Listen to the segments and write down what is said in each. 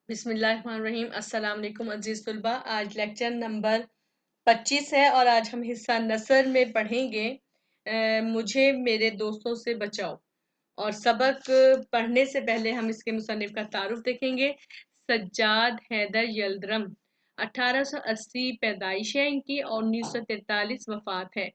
बिस्मिल्लाहिर्रहमानिर्रहीम। अस्सलाम वालेकुम अजीज तुलबा। आज लेक्चर नंबर 25 है और आज हम हिस्सा नसर में पढ़ेंगे मुझे मेरे दोस्तों से बचाओ। और सबक पढ़ने से पहले हम इसके मुसन्निफ का तारुफ देखेंगे। सज्जाद हैदर यल्दरम 1880 पैदाइश है इनकी और 1943 वफात है।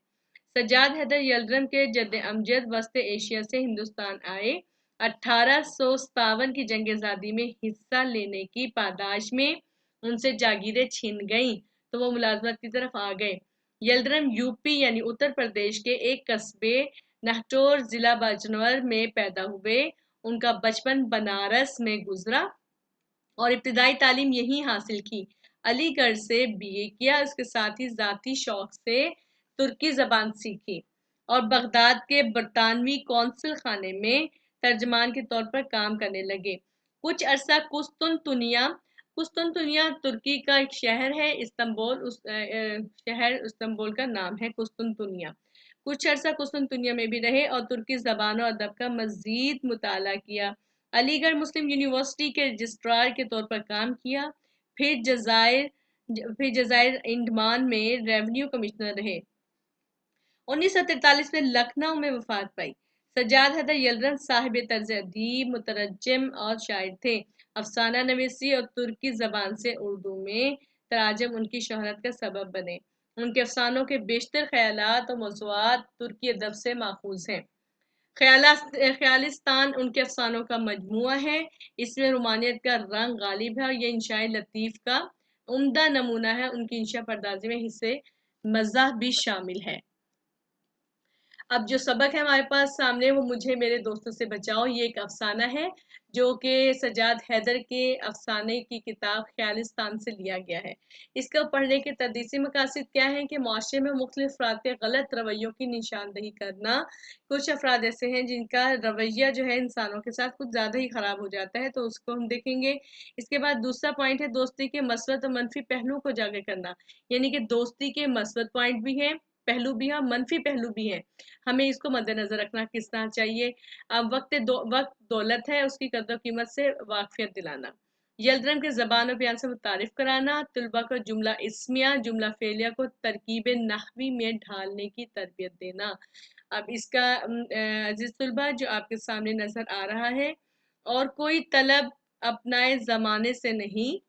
सज्जाद हैदर यल्दरम के जद अमजद वस्त एशिया से हिंदुस्तान आए। 1857 की जंग आज़ादी में हिस्सा लेने की पादाश में उनसे जागीरें छिन गईं तो वो मुलाजमत की तरफ आ गए। यल्दरम यूपी यानी उत्तर प्रदेश के एक कस्बे नाहटोर जिला बाजनवर में पैदा हुए। उनका बचपन बनारस में गुजरा और इब्तदाई तालीम यहीं हासिल की। अलीगढ़ से बीए किया, उसके साथ ही ज़ाती शौक से तुर्की ज़बान सीखी और बगदाद के बरतानवी कौंसिल खाने में तर्जमान के तौर पर काम करने लगे। कुछ अरसा कुस्तुनतुनिया तुर्की का एक शहर है। शहर इस्तांबुल का नाम है कुस्तुनतुनिया। कुछ अरसा कुस्तुनतुनिया में भी रहे और तुर्की ज़बान और अदब का मज़ीद मुताला किया। अलीगढ़ मुस्लिम यूनिवर्सिटी के रजिस्ट्रार के तौर पर काम किया। फिर जजायर इंडमान में रेवेन्यू कमिश्नर रहे। 1943 में लखनऊ में वफात पाई। सज्जाद हैदर यल्दरम साहिब तर्ज अदीब, मुतरज्जिम और शायर थे। अफसाना नवीसी और तुर्की ज़बान से उर्दू में तराजम उनकी शोहरत का सबब बने। उनके अफसानों के बेशतर ख्यालात और मौज़ूआत तुर्की अदब से माखूज़ हैं। ख्यालिस्तान उनके अफसानों का मजमुआ है। इसमें रोमानियत का रंग गालिब है और ये इंशाए लतीफ़ का उम्दा नमूना है। उनकी इंशा पर्दाजी में हिस्से मज़ाह भी शामिल है। अब जो सबक है हमारे पास सामने वो मुझे मेरे दोस्तों से बचाओ। ये एक अफसाना है जो कि सज्जाद हैदर के अफसाने की किताब ख्यालिस्तान से लिया गया है। इसका पढ़ने के तदरीसी मकासद क्या है कि माशरे में मुख्तलिफ अफराद के गलत रवैयों की निशानदही करना। कुछ अफराद ऐसे हैं जिनका रवैया जो है इंसानों के साथ कुछ ज़्यादा ही ख़राब हो जाता है, तो उसको हम देखेंगे। इसके बाद दूसरा पॉइंट है दोस्ती के मसबत और मनफी पहलुओं को उजागर करना, यानी कि दोस्ती के मसबत पॉइंट भी हैं, पहलू भी हैं, मनफी पहलू भी हैं। हमें इसको मद्देनजर रखना किस तरह चाहिए। अब वक्त दौलत है, उसकी कदर कीमत से वाकफियत दिलाना। यल्दरम के ज़बान और बयान से मुतारिफ कराना। तलबा को जुमला इस्मिया जुमला फेलिया को तरकीब नहवी में ढालने की तरबियत देना। अब इसका अजीज तलबा जो आपके सामने नजर आ रहा है, और कोई तलब अपनाए ज़माने से नहीं,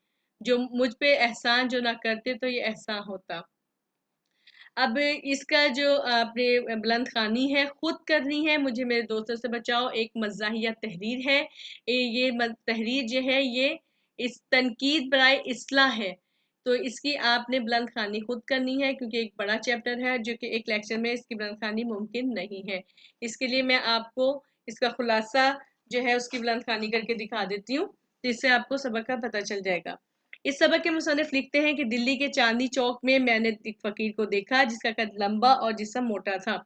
जो मुझ पे एहसान जो ना करते तो ये एहसान होता। अब इसका जो आपने बुलंद खानी है खुद करनी है। मुझे मेरे दोस्तों से बचाओ एक मज़ाहिया तहरीर है। ये तहरीर जो है ये इस तनकीद बराए इस्लाह है, तो इसकी आपने बुलंद खानी खुद करनी है क्योंकि एक बड़ा चैप्टर है जो कि एक लेक्चर में इसकी बुलंद खानी मुमकिन नहीं है। इसके लिए मैं आपको इसका खुलासा जो है उसकी बुलंद खानी करके दिखा देती हूँ, तो इससे आपको सबक का पता चल जाएगा। इस सबक के मुसन्निफ लिखते हैं कि दिल्ली के चांदनी चौक में मैंने एक फकीर को देखा जिसका कद लंबा और जिस्म मोटा था।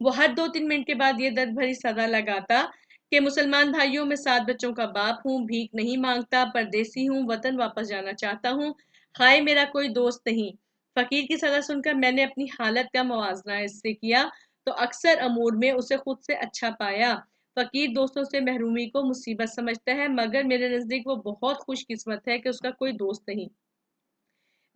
वो हर 2-3 मिनट के बाद ये दर्द भरी सदा लगाता कि मुसलमान भाइयों में 7 बच्चों का बाप हूँ, भीख नहीं मांगता, परदेसी हूँ, वतन वापस जाना चाहता हूँ, हाय मेरा कोई दोस्त नहीं। फकीर की सदा सुनकर मैंने अपनी हालत का मुवाजना इससे किया तो अक्सर अमूर में उसे खुद से अच्छा पाया। फकीर दोस्तों से महरूमी को मुसीबत समझता है, मगर मेरे नज़दीक वो बहुत खुशकिस्मत है कि उसका कोई दोस्त नहीं।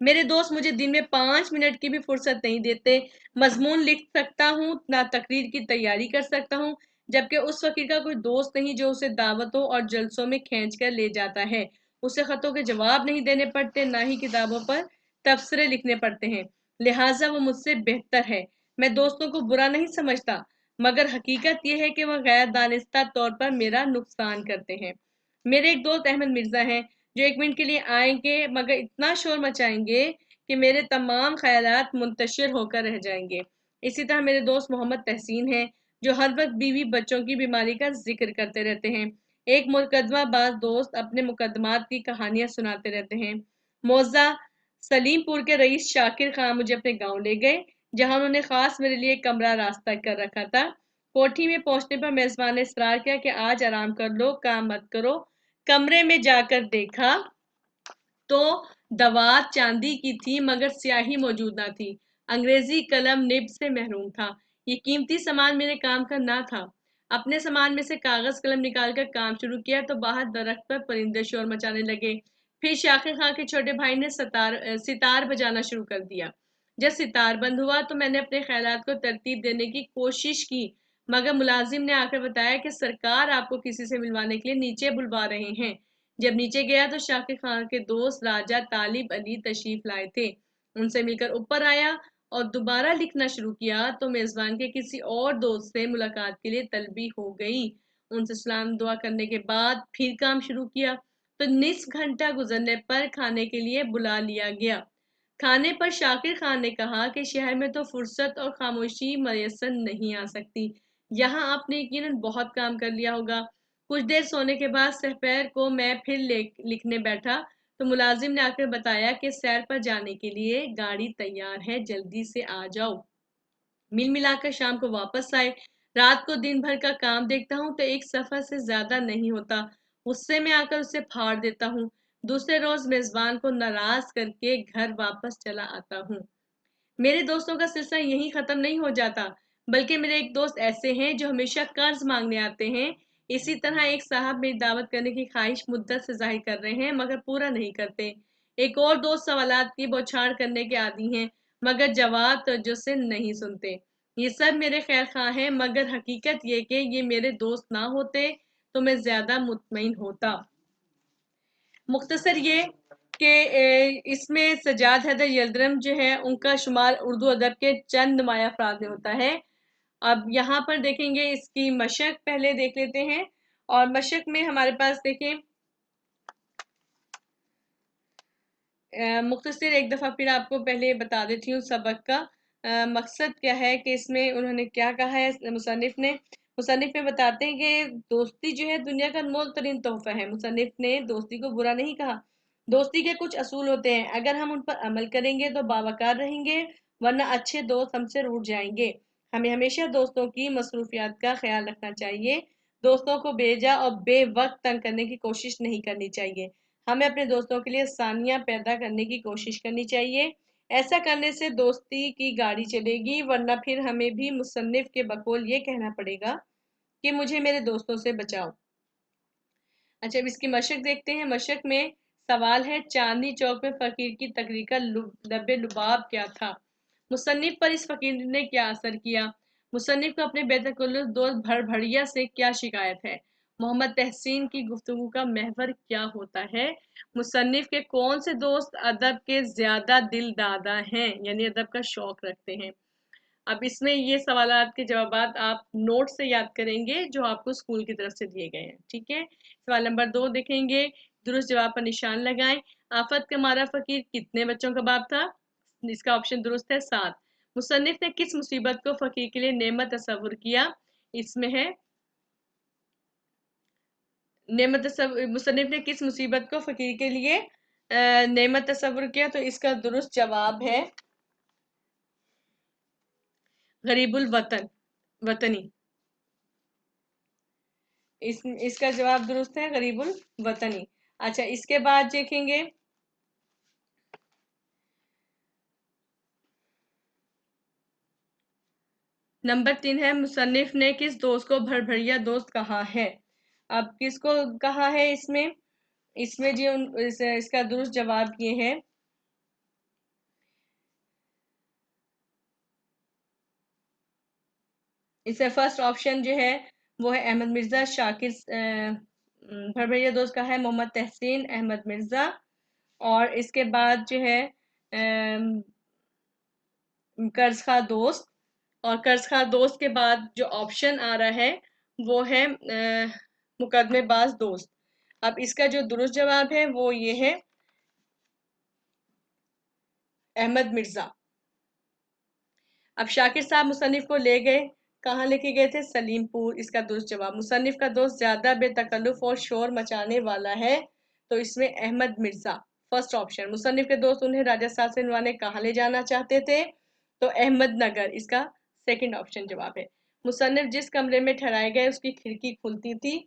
मेरे दोस्त मुझे दिन में 5 मिनट की भी फुर्सत नहीं देते। मजमून लिख सकता हूँ ना तकरीर की तैयारी कर सकता हूँ, जबकि उस फकीर का कोई दोस्त नहीं जो उसे दावतों और जलसों में खींच कर ले जाता है। उसे खतों के जवाब नहीं देने पड़ते, ना ही किताबों पर तबसरे लिखने पड़ते हैं, लिहाजा वो मुझसे बेहतर है। मैं दोस्तों को बुरा नहीं समझता, मगर हकीकत यह है कि वह गैर दानिस्ता तौर पर मेरा नुकसान करते हैं। मेरे एक दोस्त अहमद मिर्जा हैं जो 1 मिनट के लिए आएंगे मगर इतना शोर मचाएंगे कि मेरे तमाम ख्यालात मुंतशिर होकर रह जाएंगे। इसी तरह मेरे दोस्त मोहम्मद तहसीन हैं जो हर वक्त बीवी बच्चों की बीमारी का जिक्र करते रहते हैं। एक मुकदमाबाज दोस्त अपने मुकदमात की कहानियां सुनाते रहते हैं। मौजा सलीमपुर के रईस शाकिर खान मुझे अपने गांव ले गए, जहां उन्होंने खास मेरे लिए एक कमरा रास्ता कर रखा था। कोठी में पहुंचने पर मेजबान ने इसरार किया कि आज आराम कर लो, काम मत करो। कमरे में जाकर देखा तो दवात चांदी की थी मगर स्याही मौजूद ना थी। अंग्रेजी कलम निब से महरूम था। ये कीमती सामान मेरे काम का ना था। अपने सामान में से कागज कलम निकालकर काम शुरू किया तो बाहर दरख्त पर परिंदे शोर मचाने लगे। फिर शाकिर खान के छोटे भाई ने सितार बजाना शुरू कर दिया। जब सितार बंद हुआ तो मैंने अपने ख्यालात को तरतीब देने की कोशिश की, मगर मुलाजिम ने आकर बताया कि सरकार आपको किसी से मिलवाने के लिए नीचे बुलवा रहे हैं। जब नीचे गया तो शाकिर खान के दोस्त राजा तालिब अली तशरीफ लाए थे। उनसे मिलकर ऊपर आया और दोबारा लिखना शुरू किया तो मेजबान के किसी और दोस्त से मुलाकात के लिए तलबी हो गई। उनसे सलाम दुआ करने के बाद फिर काम शुरू किया तो निस्फ घंटा गुजरने पर खाने के लिए बुला लिया गया। खाने पर शाकिर खान ने कहा कि शहर में तो फुर्सत और खामोशी मयसर नहीं आ सकती, यहाँ आपने यकीनन बहुत काम कर लिया होगा। कुछ देर सोने के बाद दोपहर को मैं फिर लिखने बैठा तो मुलाजिम ने आकर बताया कि सैर पर जाने के लिए गाड़ी तैयार है, जल्दी से आ जाओ। मिल मिलाकर शाम को वापस आए। रात को दिन भर का काम देखता हूँ तो एक सफर से ज्यादा नहीं होता। गुस्से में आकर उसे फाड़ देता हूँ। दूसरे रोज मेजबान को नाराज करके घर वापस चला आता हूँ। मेरे दोस्तों का सिलसिला यहीं खत्म नहीं हो जाता, बल्कि मेरे एक दोस्त ऐसे हैं जो हमेशा कर्ज मांगने आते हैं। इसी तरह एक साहब मेरी दावत करने की ख्वाहिश मुद्दत से जाहिर कर रहे हैं मगर पूरा नहीं करते। एक और दोस्त सवालात की बौछार करने के आदी हैं, मगर जवाब तवज्जो से नहीं सुनते। ये सब मेरे खैर खा हैं, मगर हकीकत ये कि ये मेरे दोस्त ना होते तो मैं ज्यादा मुतमईन होता। मुख्तसर ये कि इसमें सजाद हैदर यल्दरम जो है उनका शुमार उर्दू अदब के चंद नुमाया अफराद में होता है। अब यहाँ पर देखेंगे इसकी मशक पहले देख लेते हैं। और मशक में हमारे पास देखें, मुख्तसर एक दफ़ा फिर आपको पहले बता देती हूँ सबक का मकसद क्या है कि इसमें उन्होंने क्या कहा है मुसन्निफ में बताते हैं कि दोस्ती जो है दुनिया का अनमोल तरीन तोहफा है। मुसन्निफ ने दोस्ती को बुरा नहीं कहा। दोस्ती के कुछ असूल होते हैं, अगर हम उन पर अमल करेंगे तो बावकार रहेंगे, वरना अच्छे दोस्त हमसे रूठ जाएंगे। हमें हमेशा दोस्तों की मसरूफियात का ख्याल रखना चाहिए। दोस्तों को बेजा और बेवक्त तंग करने की कोशिश नहीं करनी चाहिए। हमें अपने दोस्तों के लिए आसानियां पैदा करने की कोशिश करनी चाहिए। ऐसा करने से दोस्ती की गाड़ी चलेगी, वरना फिर हमें भी मुसन्निफ के बकौल ये कहना पड़ेगा कि मुझे मेरे दोस्तों से बचाओ। अच्छा, अब इसकी मशक देखते हैं। मशक में सवाल है, चांदनी चौक में फकीर की तकरीर का लबे लुबाब क्या था? मुसन्निफ पर इस फकीर ने क्या असर किया? मुसन्निफ को अपने बेतकल्लुफ दोस्त भड़भड़िया से क्या शिकायत है? मोहम्मद तहसीन की गुफ्तगू का महवर क्या होता है? मुसन्निफ के कौन से दोस्त अदब के ज्यादा दिल दादा हैं, यानी अदब का शौक रखते हैं? अब इसमें ये सवालात के जवाब आप नोट से याद करेंगे जो आपको स्कूल की तरफ से दिए गए हैं। ठीक है, सवाल नंबर 2 देखेंगे, दुरुस्त जवाब पर निशान लगाएं। आफत का मारा फकीर कितने बच्चों का बाप था? इसका ऑप्शन दुरुस्त है 7। मुसन्निफ ने किस मुसीबत को फकीर के लिए नेमत तस्वुर किया? इसमें है मुसन्निफ ने किस मुसीबत को फकीर के लिए नेमत तस्वुर किया? तो इसका दुरुस्त जवाब है गरीबुल वतनी। इसका जवाब दुरुस्त है गरीबुल वतनी। अच्छा, इसके बाद देखेंगे, नंबर 3 है, मुसन्निफ ने किस दोस्त को भड़भड़िया दोस्त कहा है? अब किसको कहा है इसमें? इसमें जो इसका दुरुस्त जवाब ये है, इसमें फर्स्ट ऑप्शन जो है वो है अहमद मिर्जा शाकिर। भड़भड़िया दोस्त का है मोहम्मद तहसीन अहमद मिर्जा। और इसके बाद जो है कर्ज खा दोस्त, और कर्ज खा दोस्त के बाद जो ऑप्शन आ रहा है वो है मुकदमेबाज दोस्त। अब इसका जो दुरुस्त जवाब है वो ये है अहमद मिर्जा। अब शाकिर साहब मुसन्निफ को ले गए, कहाँ लेके गए थे? सलीमपुर। इसका दुरुस्त जवाब, मुसन्निफ का दोस्त ज्यादा बेतकल्लुफ और शोर मचाने वाला है, तो इसमें अहमद मिर्जा फर्स्ट ऑप्शन। मुसन्निफ के दोस्त उन्हें राजस्थान से निवाने कहाँ ले जाना चाहते थे? तो अहमदनगर। इसका सेकंड ऑप्शन जवाब है। मुसन्निफ जिस कमरे में ठहराए गए उसकी खिड़की खुलती थी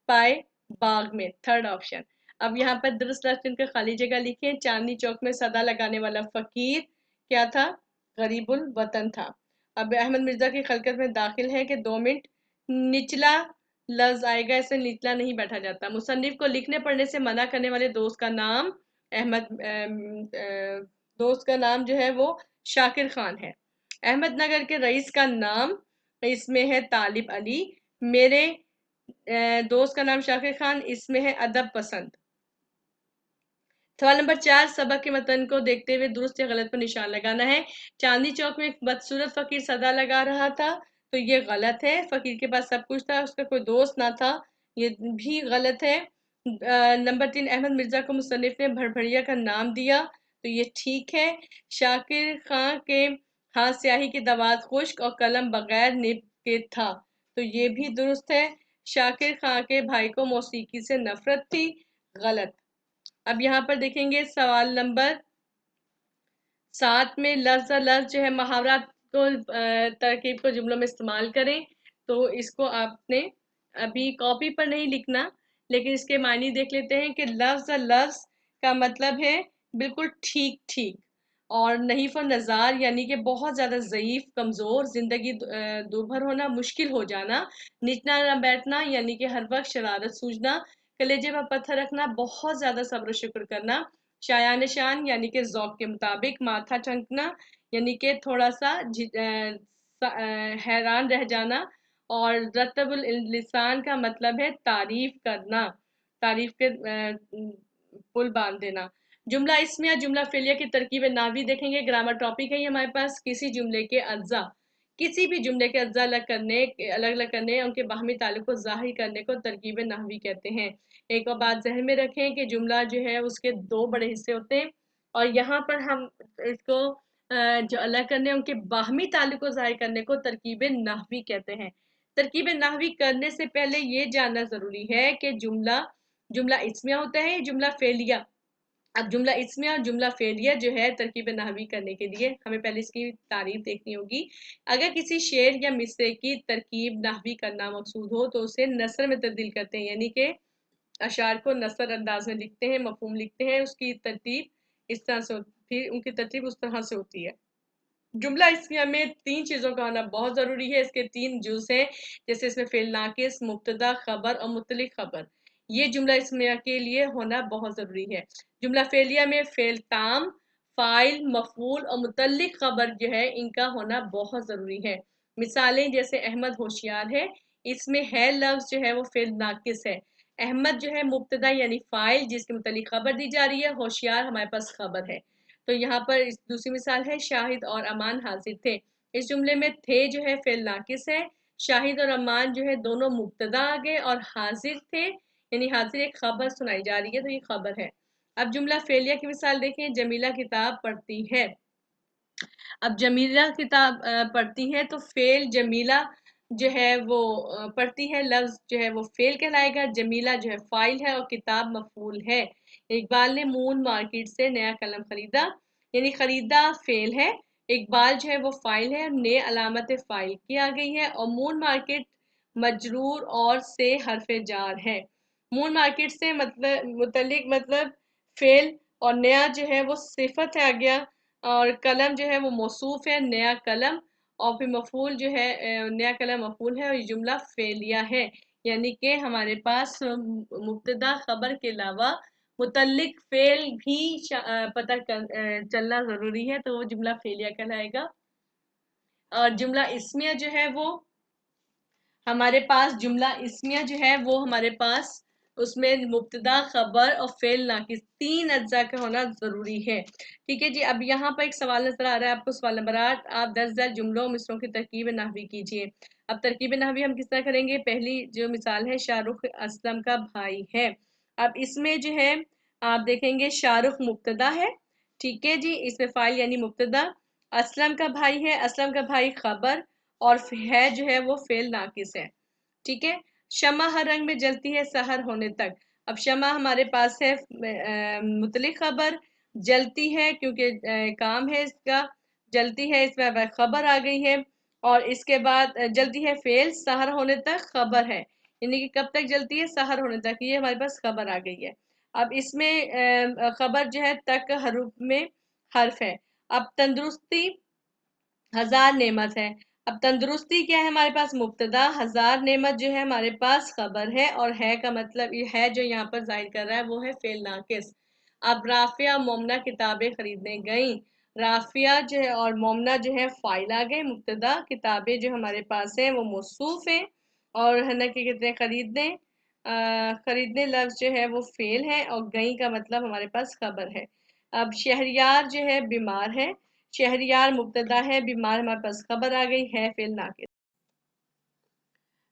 पाए बाग में, थर्ड ऑप्शन। अब यहाँ पर दुरुस्त लफ्ज़ के खाली जगह लिखे। चांदनी चौक में सदा लगाने वाला फकीर क्या था? गरीबुल वतन था। अब अहमद मिर्जा की खलकत में दाखिल है कि 2 मिनट, निचला लफ्ज आएगा, इसे निचला नहीं बैठा जाता। मुसन्निफ को लिखने पढ़ने से मना करने वाले दोस्त का नाम احمد دوست کا نام جو ہے وہ شاکر خان ہے۔ احمد نگر کے رئیس کا نام اس میں ہے طالب علی۔ میرے دوست کا نام شاکر خان، اس میں ہے ادب پسند۔ سوال نمبر 4، سبق کے متن کو دیکھتے ہوئے درست یا غلط پر نشان لگانا ہے۔ چاندنی چوک میں ایک بدصورت فقیر صدا لگا رہا تھا، تو یہ غلط ہے۔ فقیر کے پاس سب کچھ تھا، اس کا کوئی دوست نہ تھا، یہ بھی غلط ہے۔ نمبر 3، احمد مرزا کو مصنف نے بھڑبھڑیا کا نام دیا، تو یہ ٹھیک ہے۔ شاکر خان کے ہاتھ سیاہی کی دوات خشک اور قلم بغیر نب کے تھا، تو یہ بھی درست ہے۔ شاکر خان کے بھائی کو موسیقی سے نفرت تھی، غلط۔ اب یہاں پر دیکھیں گے سوال نمبر 7 میں لفظ لفظ جو ہے محاورات کو ترکیب کو جملوں میں استعمال کریں، تو اس کو آپ نے ابھی کاپی پر نہیں لکھنا، لیکن اس کے معنی دیکھ لیتے ہیں کہ لفظ لفظ کا مطلب ہے بالکل ٹھیک ٹھیک، اور نحیف و نزار یعنی کہ بہت زیادہ ضعیف کمزور، زندگی دوبھر ہونا، مشکل ہو جانا، نیچنا نہ بیٹھنا یعنی کہ ہر وقت شرارت سوچنا، کلیجے پر پتھر رکھنا، بہت زیادہ صبر و شکر کرنا، شایان شان یعنی کہ ذوق کے مطابق، ماتھا ٹھنکنا یعنی کہ تھوڑا سا حیران رہ جانا، اور رتب اللسان کا مطلب ہے تعریف کرنا، تعریف کے پل باندھ دینا۔ جملہ اسمیہ جملہ فعلیہ کی ترکیب نحوی دیکھیں گے، گرامر ٹاپک ہے یہ ہمارے پاس۔ کسی جملے کے اجزاء، کسی بھی جملے کے اجزاء الگ الگ کرنے، ان کے باہمی تعلق کو ظاہر کرنے کو ترکیب نحوی کہتے ہیں۔ ایک اور بات ذہن میں رکھیں کہ جملہ جو ہے اس کے 2 بڑے حصے ہوتے ہیں، اور یہاں پر ہم اس کو جو الگ کرنے ان کے باہمی تعلق کو ظاہر کرنے کو ترکیب نحوی کہتے ہیں۔ ترکیب نحوی کرنے سے پہلے یہ جاننا ضروری ہے کہ جملہ اسمیہ ہوتا ہے، جملہ فعلیہ۔ اب جملہ اسمیہ اور جملہ فعلیہ جو ہے ترکیب نحوی کرنے کے لیے ہمیں پہلے اس کی تعریف دیکھنی ہوگی۔ اگر کسی شعر یا مصرعے کی ترکیب نحوی کرنا مقصود ہو تو اسے نثر میں تبدیل کرتے ہیں، یعنی کہ اشعار کو نثر انداز میں لکھتے ہیں، مفہوم لکھتے ہیں، اس کی ترتیب اس طرح سے ہوتی ہے، ان کی ترتیب اس طرح سے ہوتی ہے۔ جملہ اسمیہ میں 3 چیزوں کا ہونا بہت ضروری ہے، اس کے 3 جز ہیں، جیسے اس میں فعل ناقص، مبتدا خبر اور متعلق خبر، یہ جملہ اسمیہ کے لیے ہونا بہت ضروری ہے۔ جملہ فعلیہ میں فعل تام، فاعل، مفعول اور متعلق خبر جو ہے ان کا ہونا بہت ضروری ہے۔ مثالیں جیسے احمد ہوشیار ہے، اس میں ہے لفظ جو ہے وہ فعل ناقص ہے۔ احمد جو ہے مبتدا یعنی فاعل جس کے متعلق خبر دی جا رہی ہے، ہوشیار ہمارے پاس خبر ہے۔ تو یہاں پر دوسری مثال ہے شاہد اور امان حاضر تھے، اس جملے میں تھے جو ہے فعل ناقص ہے، شاہد اور امان جو ہے دونوں مبتدا آگے، اور حاضر تھے یعنی حاضر ایک خبر سنائی جا رہی ہے، تو یہ خبر ہے۔ اب جملہ فعلیہ کی مثال دیکھیں، جمیلہ کتاب پڑھتی ہے۔ اب جمیلہ کتاب پڑھتی ہے تو فعل جمیلہ جو ہے وہ پڑھتی ہے، لفظ جو ہے وہ فعل کہلائے گا، جمیلہ جو ہے فاعل ہے اور کتاب مفعول ہے۔ اقبال نے مون مارکیٹ سے نیا قلم خریدا، یعنی خریدا فعل ہے، اقبال جو ہے وہ فاعل ہے، نے علامت فاعل کی آ گئی ہے، اور مون مارکیٹ مجرور اور سے حرف جار ہے۔ مون مارکیٹ سے متعلق مطلب فعل، اور نیا جو ہے وہ صفت ہے آ گیا، اور قلم جو ہے وہ موصوف ہے، نیا قلم، اور پھر مفعول جو ہے نیا قلم مفعول ہے، اور یہ جملہ فعلیہ ہے، یعنی کہ ہمارے پاس مبتدا خبر کے علاوہ متعلق فعل بھی پتہ چلنا ضروری ہے، تو وہ جملہ فعلیہ کہلائے گا۔ اور جملہ اسمیہ جو ہے وہ ہمارے پاس اس میں مبتدا خبر اور فعل ناقص 3 اجزاء کا ہونا ضروری ہے۔ ٹھیک ہے جی، اب یہاں پر ایک سوال نظر آ رہا ہے آپ کو، سوال نمبر 8، آپ درج ذیل جملوں مصروں کی ترکیب نحوی کیجیے۔ اب ترکیب نحوی ہم کس طرح کریں گے؟ پہلی جو مثال ہے شاہ رخ اسلم کا بھائی ہے۔ اب اس میں جو ہے آپ دیکھیں گے شاہ رخ مبتدا ہے، ٹھیک ہے جی، اس میں فاعل یعنی مبتدا، اسلم کا بھائی ہے، اسلم کا بھائی خبر، اور ہے جو ہے وہ فعل ناقص ہے، ٹھیک ہے۔ شمع ہر رنگ میں جلتی ہے سحر ہونے تک، اب شمع ہمارے پاس ہے متعلق خبر، جلتی ہے کیونکہ کام ہے اس کا، جلتی ہے اس میں خبر آ گئی ہے، اور اس کے بعد جلتی ہے فعل، سحر ہونے تک خبر ہے، یعنی کہ کب تک جلتی ہے؟ سحر ہونے تک، یہ ہمارے پاس خبر آ گئی ہے۔ اب اس میں خبر جو ہے تک حروف میں حرف ہے۔ اب تندرستی ہزار نعمت ہے، اب تندرستی کیا ہے ہمارے پاس؟ مبتدا، ہزار نعمت جو ہے ہمارے پاس خبر ہے، اور ہے کا مطلب یہ ہے جو یہاں پر ظاہر کر رہا ہے وہ ہے فعل ناقص۔ अब राफिया मोमना किताबें खरीदने गईं। राफिया जो है और मोमना जो है फाइल आ गए, मुब्तदा, किताबें जो हमारे पास है वो मौसूफ है, और है ना कि कहते हैं खरीदने, खरीदने लफ्ज जो है वो फेल है, और गई का मतलब हमारे पास खबर है। अब शहरियार जो है बीमार है, शहरियार मुब्तदा है, बीमार हमारे पास खबर आ गई, है फेल नाकिस।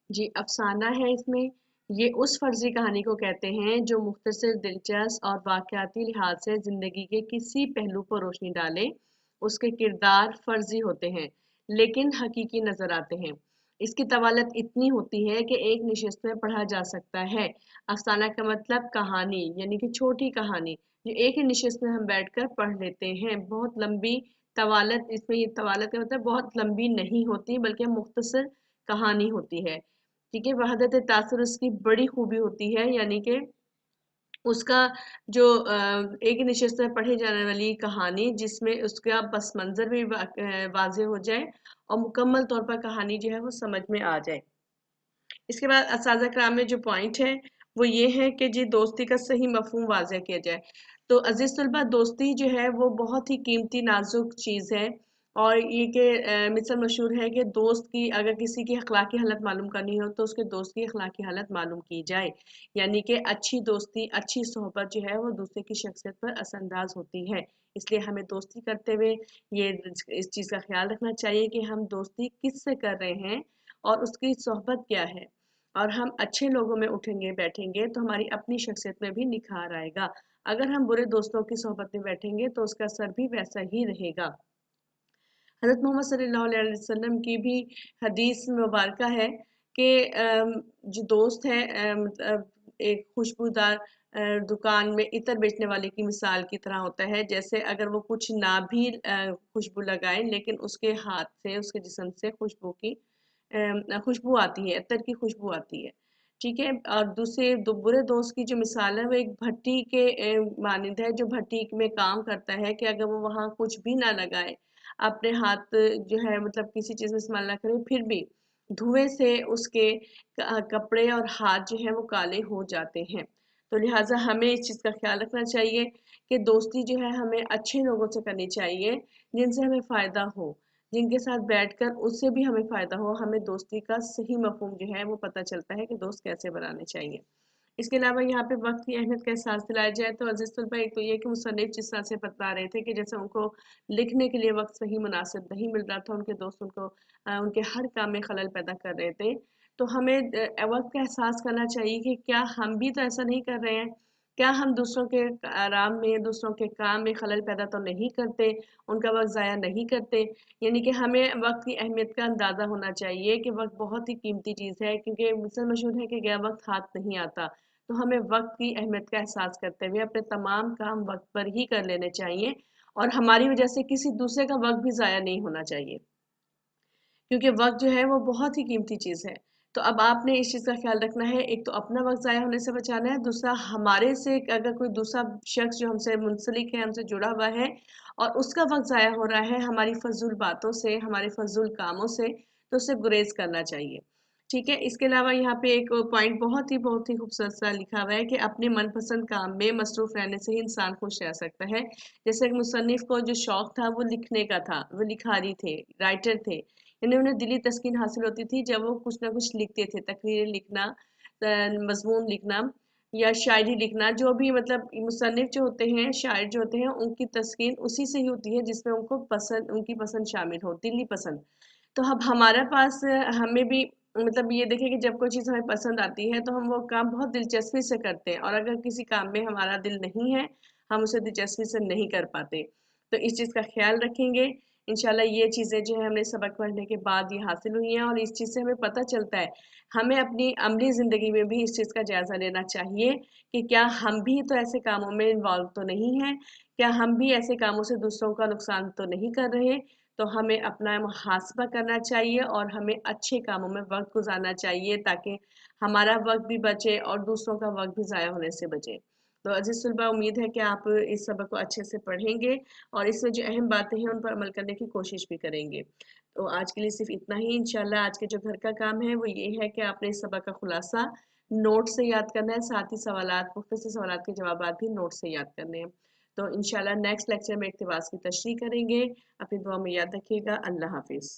जी, अफसाना है इसमें। ये उस फर्जी कहानी को कहते हैं जो मुख्तसर, दिलचस्प और वाक़याती लिहाज से ज़िंदगी के किसी पहलू पर रोशनी डाले। उसके किरदार फर्जी होते हैं लेकिन हकीकी नज़र आते हैं। इसकी तवालत इतनी होती है कि एक नशिस्त में पढ़ा जा सकता है। अफसाना का मतलब कहानी, यानी कि छोटी कहानी जो एक ही नशिस्त में हम बैठकर पढ़ लेते हैं। बहुत लंबी तवालत, इसमें ये तवालत का मतलब बहुत लंबी नहीं होती बल्कि मुख्तसर कहानी होती है। ठीक है, वहदत तासुर उसकी बड़ी खूबी होती है, यानी कि उसका जो एक नशिस्त में पढ़ी जाने वाली कहानी जिसमें उसका पस मंज़र भी वाज़ेह हो जाए और मुकम्मल तौर पर कहानी जो है वो समझ में आ जाए। इसके बाद असाज़ा कराम में जो पॉइंट है वो ये है कि जी दोस्ती का सही मफ़हूम वाज़ेह किया जाए। तो अज़ीज़ तलबा, दोस्ती जो है वो बहुत ही कीमती नाज़ुक चीज़ है, और ये कि मिसल मशहूर है कि दोस्त की अगर किसी की अखलाकी हालत मालूम करनी हो तो उसके दोस्त की अखलाकी हालत मालूम की जाए। यानी कि अच्छी दोस्ती, अच्छी सोहबत जो है वो दूसरे की शख्सियत पर असरअंदाज होती है। इसलिए हमें दोस्ती करते हुए ये इस चीज़ का ख्याल रखना चाहिए कि हम दोस्ती किससे कर रहे हैं और उसकी सोहबत क्या है। और हम अच्छे लोगों में उठेंगे बैठेंगे तो हमारी अपनी शख्सियत में भी निखार आएगा। अगर हम बुरे दोस्तों की सोहबत में बैठेंगे तो उसका असर भी वैसा ही रहेगा। हज़रत मोहम्मद सल्लल्लाहु अलैहि वसल्लम की भी हदीस मुबारका है कि जो दोस्त है एक खुशबूदार दुकान में इत्र बेचने वाले की मिसाल की तरह होता है। जैसे अगर वो कुछ ना भी खुशबू लगाए लेकिन उसके हाथ से, उसके जिस्म से खुशबू आती है, अत्तर की खुशबू आती है। ठीक है, और दूसरे बुरे दोस्त की जो मिसाल है वो एक भट्टी के मानिंद है, जो भट्टी में काम करता है कि अगर वो वहाँ कुछ भी ना लगाए, अपने हाथ जो है मतलब किसी चीज़ में इस्तेमाल ना करे, फिर भी धुएं से उसके कपड़े और हाथ जो है वो काले हो जाते हैं। तो लिहाजा हमें इस चीज़ का ख्याल रखना चाहिए कि दोस्ती जो है हमें अच्छे लोगों से करनी चाहिए जिनसे हमें फ़ायदा हो, जिनके साथ बैठकर उससे भी हमें फ़ायदा हो। हमें दोस्ती का सही मफ़हूम जो है वो पता चलता है कि दोस्त कैसे बनाने चाहिए। इसके अलावा यहाँ पे वक्त की अहमियत का एहसास दिलाया जाए तो अजीज़ तलबा, एक तो ये कि मुसन्निफ़ जिस तरह से बता रहे थे कि जैसे उनको लिखने के लिए वक्त सही मुनासिब नहीं मिल रहा था, उनके दोस्त उनको उनके हर काम में खलल पैदा कर रहे थे। तो हमें वक्त का एहसास करना चाहिए कि क्या हम भी तो ऐसा नहीं कर रहे हैं, क्या हम दूसरों के आराम में, दूसरों के काम में खलल पैदा तो नहीं करते, उनका वक्त ज़ाया नहीं करते। यानी कि हमें वक्त की अहमियत का अंदाज़ा होना चाहिए कि वक्त बहुत ही कीमती चीज़ है, क्योंकि मिसल मशहूर है कि गया वक्त हाथ नहीं आता। तो हमें वक्त की अहमियत का एहसास करते हुए अपने तमाम काम वक्त पर ही कर लेने चाहिए, और हमारी वजह से किसी दूसरे का वक्त भी ज़ाया नहीं होना चाहिए, क्योंकि वक्त जो है वो बहुत ही कीमती चीज़ है। तो अब आपने इस चीज़ का ख्याल रखना है, एक तो अपना वक्त ज़ाया होने से बचाना है, दूसरा हमारे से अगर कोई दूसरा शख्स जो हमसे मुंसलिक है, हमसे जुड़ा हुआ है और उसका वक्त ज़ाया हो रहा है हमारी फजूल बातों से, हमारे फजूल कामों से, तो उससे गुरेज करना चाहिए। ठीक है, इसके अलावा यहाँ पे एक पॉइंट बहुत ही खूबसूरत सा लिखा हुआ है कि अपने मनपसंद काम में मसरूफ रहने से ही इंसान खुश रह सकता है। जैसे एक मुसन्निफ को जो शौक था वो लिखने का था, वो लिखारी थे, राइटर थे, यानी उन्हें दिली तस्कीन हासिल होती थी जब वो कुछ ना कुछ लिखते थे, तकरीरें लिखना, मजमून लिखना या शायरी लिखना। जो भी मतलब मुसन्निफ जो होते हैं, शायर जो होते हैं, उनकी तस्कीन उसी से ही होती है जिसमें उनको पसंद, उनकी पसंद शामिल हो, दिली पसंद। तो अब हमारे पास हमें भी मतलब ये देखें कि जब कोई चीज़ हमें पसंद आती है तो हम वो काम बहुत दिलचस्पी से करते हैं, और अगर किसी काम में हमारा दिल नहीं है, हम उसे दिलचस्पी से नहीं कर पाते। तो इस चीज़ का ख्याल रखेंगे। इंशाल्लाह ये चीज़ें जो है हमने सबक पढ़ने के बाद ये हासिल हुई हैं, और इस चीज़ से हमें पता चलता है हमें अपनी अमली ज़िंदगी में भी इस चीज़ का जायज़ा लेना चाहिए कि क्या हम भी तो ऐसे कामों में इन्वॉल्व तो नहीं हैं, क्या हम भी ऐसे कामों से दूसरों का नुकसान तो नहीं कर रहे। तो हमें अपना मुहासबा करना चाहिए और हमें अच्छे कामों में वक्त गुजारना चाहिए ताकि हमारा वक्त भी बचे और दूसरों का वक्त भी ज़ाया होने से बचे। तो अजीज़ तलबा, उम्मीद है कि आप इस सबक को अच्छे से पढ़ेंगे और इसमें जो अहम बातें हैं उन पर अमल करने की कोशिश भी करेंगे। तो आज के लिए सिर्फ इतना ही। इंशाल्लाह आज के जो घर का काम है वो ये है कि आपने इस सबक का खुलासा नोट से याद करना है, साथ ही सवालात मुख्तसर सवालात के जवाबात भी नोट से याद करने हैं। तो इंशाल्लाह नेक्स्ट लेक्चर में इक़्तिबास की तशरीह करेंगे। अपनी दुआ में याद रखिएगा। अल्लाह हाफिज़।